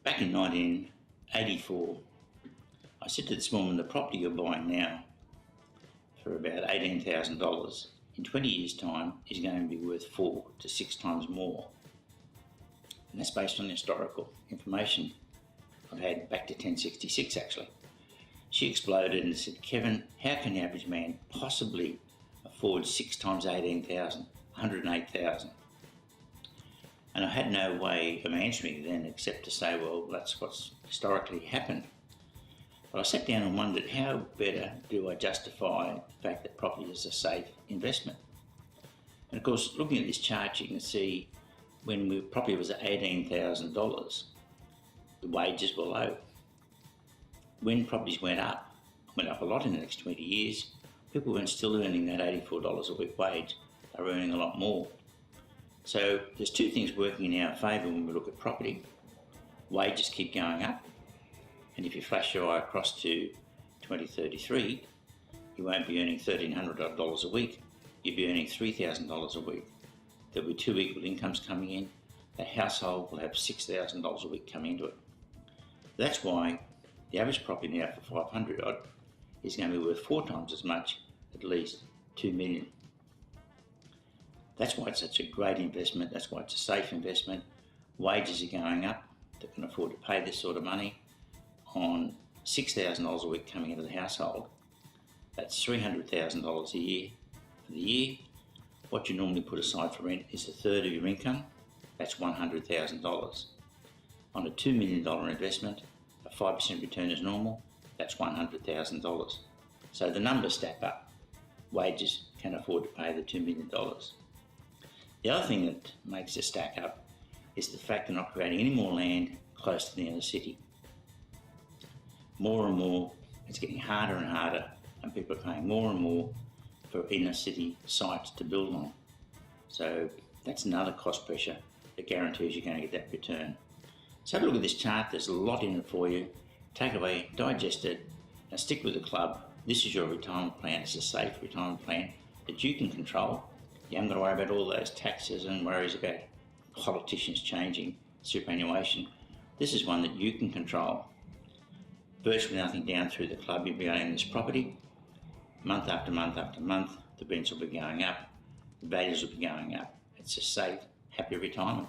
Back in 1984, I said to this woman, the property you're buying now for about $18,000 in 20 years' time is going to be worth 4 to 6 times more. And that's based on historical information I've had back to 1066 actually. She exploded and said, "Kevin, how can the average man possibly afford 6 times 18,000, 108,000? And I had no way of answering then except to say, well, that's what's historically happened. But I sat down and wondered, how better do I justify the fact that property is a safe investment? And of course, looking at this chart, you can see when property was at $18,000, the wages were low. When properties went up a lot in the next 20 years, people weren't still earning that $84 a week wage, they were earning a lot more. So there's two things working in our favour when we look at property. Wages keep going up, and if you flash your eye across to 2033, you won't be earning $1,300 a week, you'll be earning $3,000 a week. There'll be 2 equal incomes coming in. The household will have $6,000 a week coming into it. That's why the average property now for 500 odd is going to be worth 4 times as much, at least $2 million. That's why it's such a great investment. That's why it's a safe investment. Wages are going up. They can afford to pay this sort of money on $6,000 a week coming into the household. That's $300,000 a year. For the year, what you normally put aside for rent is a third of your income. That's $100,000. On a $2 million investment, a 5% return is normal. That's $100,000. So the numbers stack up. Wages can afford to pay the $2 million. The other thing that makes it stack up is the fact they're not creating any more land close to the inner city. More and more, it's getting harder and harder, and people are paying more and more for inner city sites to build on. So that's another cost pressure that guarantees you're going to get that return. So have a look at this chart. There's a lot in it for you. Take it away, digest it, and stick with the club. This is your retirement plan. It's a safe retirement plan that you can control. You haven't got to worry about all those taxes and worries about politicians changing superannuation. This is one that you can control. Virtually nothing down through the club. You'll be owning this property. Month after month after month, the rents will be going up, the values will be going up. It's a safe, happy retirement.